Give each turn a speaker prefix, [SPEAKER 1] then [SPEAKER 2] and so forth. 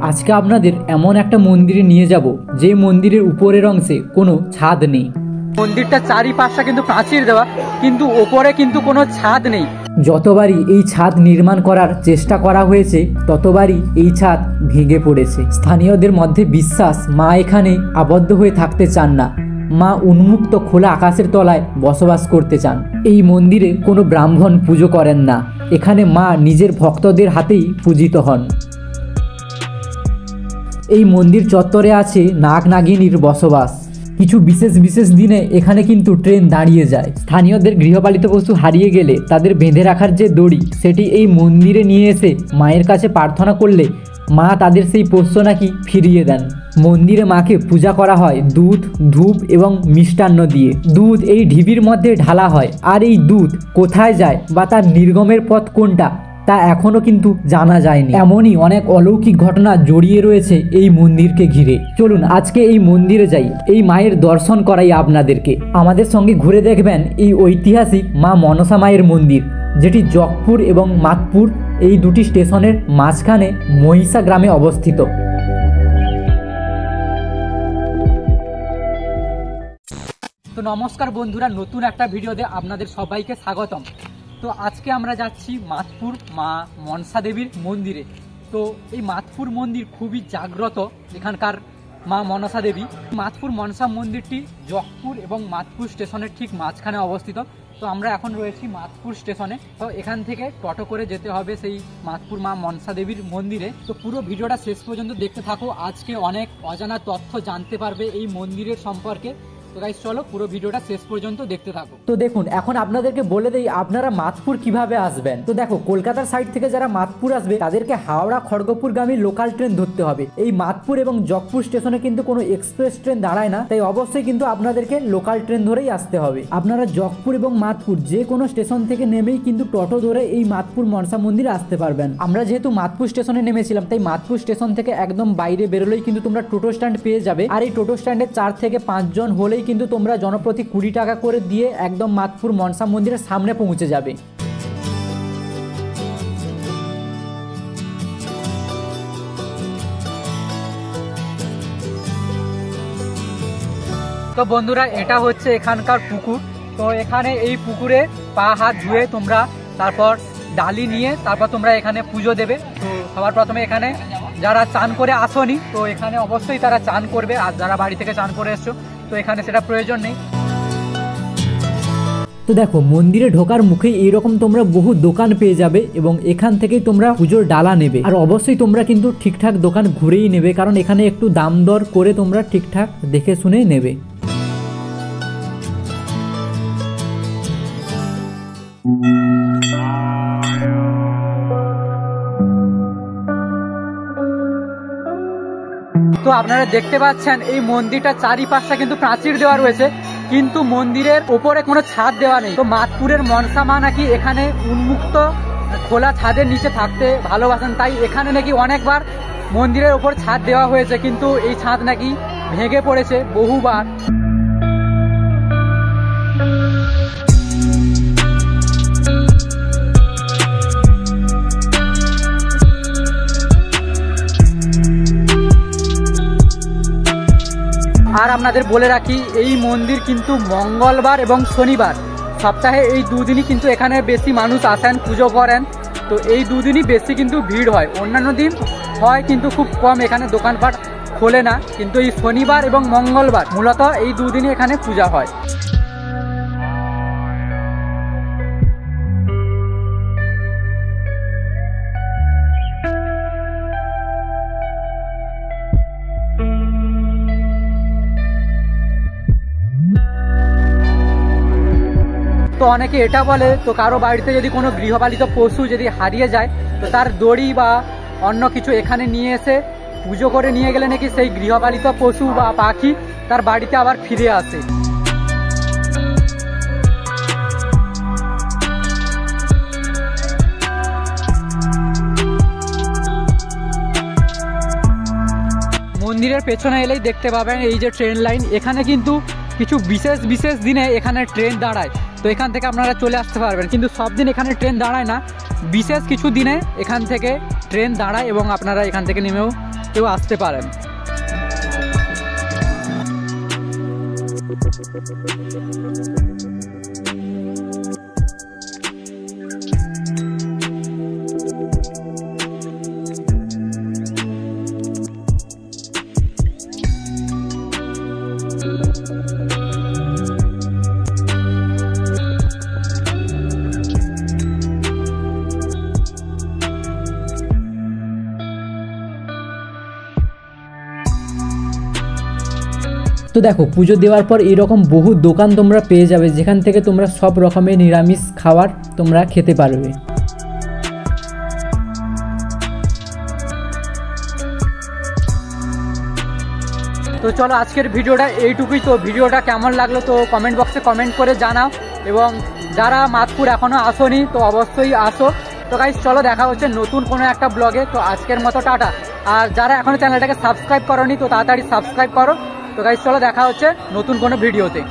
[SPEAKER 1] আজকে আপনাদের এমন একটা মন্দিরে নিয়ে যাব যে মন্দিরের উপরের অংশে কোনো ছাদ নেই।
[SPEAKER 2] মন্দিরটা চারিপাশটা কিন্তু প্রাচীর দেওয়া, কিন্তু ওপরে কিন্তু কোনো ছাদ নেই।
[SPEAKER 1] যতবারই এই ছাদ নির্মাণ করার চেষ্টা করা হয়েছে ততবারই এই ছাদ ভেঙে পড়েছে। স্থানীয়দের মধ্যে বিশ্বাস মা এখানে আবদ্ধ হয়ে থাকতে চান না, মা উন্মুক্ত খোলা আকাশের তলায় বসবাস করতে চান। এই মন্দিরে কোনো ব্রাহ্মণ পুজো করেন না, এখানে মা নিজের ভক্তদের হাতেই পূজিত হন। এই মন্দির চত্বরে আছে নাগ নাগিনীর বসবাস। কিছু বিশেষ দিনে এখানে কিন্তু ট্রেন দাঁড়িয়ে যায়। স্থানীয়দের গৃহপালিত পশু হারিয়ে গেলে তাদের বেঁধে রাখার যে দড়ি, সেটি এই মন্দিরে নিয়ে এসে মায়ের কাছে প্রার্থনা করলে মা তাদের সেই পোষ্য নাকি ফিরিয়ে দেন। মন্দিরে মাকে পূজা করা হয় দুধ, ধূপ এবং মিষ্টান্ন দিয়ে। দুধ এই ঢিবির মধ্যে ঢালা হয়, আর এই দুধ কোথায় যায় বা তার নির্গমের পথ কোনটা তা এখনো কিন্তু জানা যায়নি। এমনই অনেক অলৌকিক ঘটনা জড়িয়ে রয়েছে এই মন্দিরকে ঘিরে। চলুন আজকে এই মন্দিরে যাই, এই মায়ের দর্শন করাই আপনাদেরকে। আমাদের সঙ্গে ঘুরে দেখবেন এই ঐতিহাসিক মা মনসা মায়ের মন্দির, যেটি জকপুর এবং মাতপুর এই দুটি স্টেশনের মাঝখানে মহিষা গ্রামে অবস্থিত।
[SPEAKER 2] তো নমস্কার বন্ধুরা, নতুন একটা ভিডিওতে আপনাদের সবাইকে স্বাগতম। তো আজকে আমরা যাচ্ছি মাতপুর মা মনসা দেবীর মন্দিরে। তো এই মাতপুর মন্দির খুবই জাগ্রত এখানকার মা মনসা দেবী। মাতপুর মনসা মন্দিরটি জকপুর এবং মাতপুর স্টেশনের ঠিক মাঝখানে অবস্থিত। তো আমরা এখন রয়েছি মাতপুর স্টেশনে। তো এখান থেকে টোটো করে যেতে হবে সেই মাতপুর মা মনসা দেবীর মন্দিরে। তো পুরো ভিডিওটা শেষ পর্যন্ত দেখতে থাকো, আজকে অনেক অজানা তথ্য জানতে পারবে এই মন্দিরের সম্পর্কে। তো গাইস চলো পুরো ভিডিওটা শেষ পর্যন্ত দেখতে থাকো।
[SPEAKER 1] তো দেখুন, এখন আপনাদেরকে বলে দেই আপনারা মাতপুর কিভাবে আসবেন। তো দেখো, কলকাতার সাইড থেকে যারা মাতপুর আসবে তাদেরকে হাওড়া খড়গপুরগামী লোকাল ট্রেন ধরতে হবে। এই মাতপুর এবং জকপুর স্টেশনে কিন্তু কোনো এক্সপ্রেস ট্রেন দাঁড়ায় না, তাই অবশ্যই কিন্তু আপনাদেরকে লোকাল ট্রেন ধরেই আসতে হবে। আপনারা জকপুর এবং মাতপুর যে কোনো স্টেশন থেকে নেমেই কিন্তু টোটো ধরে এই মাতপুর মনসা মন্দিরে আসতে পারবেন। আমরা যেহেতু মাতপুর স্টেশনে নেমেছিলাম, তাই মাতপুর স্টেশন থেকে একদম বাইরে বেরোলেই কিন্তু তোমরা টোটো স্ট্যান্ড পেয়ে যাবে। আর এই টোটো স্ট্যান্ডে 4 থেকে 5 জন হলেই কিন্তু তোমরা জনপ্রতি 20 টাকা করে দিয়ে একদম মাতপুর মনসা মন্দিরের সামনে পৌঁছে যাবে।
[SPEAKER 2] তো বন্ধুরা, এটা হচ্ছে এখানকার পুকুর। তো এখানে এই পুকুরে পা হাত ধুয়ে তোমরা তারপর ডালি নিয়ে তারপর তোমরা এখানে পুজো দেবে। তো সবার প্রথমে এখানে যারা চান করে আসোনি, তো এখানে অবশ্যই তারা চান করবে। আর যারা বাড়ি থেকে চান করে এসছো, তো এখানে সেটা প্রয়োজন নেই।
[SPEAKER 1] তো দেখো, মন্দিরে ঢোকার মুখেই এইরকম তোমরা বহু দোকান পেয়ে যাবে এবং এখান থেকেই তোমরা পুজোর ডালা নেবে। আর অবশ্যই তোমরা কিন্তু ঠিকঠাক দোকান ঘুরেই নেবে, কারণ এখানে একটু দাম দর করে তোমরা ঠিকঠাক দেখে শুনে নেবে।
[SPEAKER 2] তো আপনারা দেখতে পাচ্ছেন এই মন্দিরটা চারিপাশটা কিন্তু প্রাচীর দেওয়া রয়েছে, কিন্তু মন্দিরের উপরে কোনো ছাদ দেওয়া নেই। তো মাতপুরের মনসা মা নাকি এখানে উন্মুক্ত খোলা ছাদের নিচে থাকতে ভালোবাসেন, তাই এখানে নাকি অনেকবার মন্দিরের উপর ছাদ দেওয়া হয়েছে, কিন্তু এই ছাদ নাকি ভেঙে পড়েছে বহুবার। আর আপনাদের বলে রাখি, এই মন্দির কিন্তু মঙ্গলবার এবং শনিবার সপ্তাহে এই দুদিনই কিন্তু এখানে বেশি মানুষ আসেন, পুজো করেন। তো এই দুদিনই বেশি কিন্তু ভিড় হয়, অন্যান্য দিন হয় কিন্তু খুব কম, এখানে দোকানপাট খোলে না। কিন্তু এই শনিবার এবং মঙ্গলবার মূলত এই দুদিনই এখানে পূজা হয়। তো অনেকে এটা বলে, তো কারো বাড়িতে যদি কোনো গৃহপালিত পশু যদি হারিয়ে যায়, তো তার দড়ি বা অন্য কিছু এখানে নিয়ে এসে পুজো করে নিয়ে গেলে নাকি সেই গৃহপালিত পশু বা পাখি তার বাড়িতে আবার ফিরে আসে। মন্দিরের পেছনে এলেই দেখতে পাবেন এই যে ট্রেন লাইন। এখানে কিন্তু কিছু বিশেষ দিনে এখানে ট্রেন দাঁড়ায়, তো এখান থেকে আপনারা চলে আসতে পারবেন। কিন্তু সব দিন এখানে ট্রেন দাঁড়ায় না, বিশেষ কিছু দিনে এখান থেকে ট্রেন দাঁড়ায় এবং আপনারা এখান থেকে নেমেও কেউ আসতে পারেন।
[SPEAKER 1] তো দেখো, পুজো দেওয়ার পর এরকম বহু দোকান তোমরা পেয়ে যাবে, যেখান থেকে তোমরা সব রকমের নিরামিষ খাবার তোমরা খেতে পারবে।
[SPEAKER 2] তো চলো আজকের ভিডিওটা এইটুকুই। তো ভিডিওটা কেমন লাগলো তো কমেন্ট বক্সে কমেন্ট করে জানাও, এবং যারা মাতপুর এখনও আসোনি তো অবশ্যই আসো। তো গাইস চলো দেখা হচ্ছে নতুন কোনো একটা ব্লগে। তো আজকের মতো টাটা। আর যারা এখনও চ্যানেলটাকে সাবস্ক্রাইব করোনি তো তাড়াতাড়ি সাবস্ক্রাইব করো। তো গাইস চলো দেখা হচ্ছে নতুন কোনো ভিডিওতে।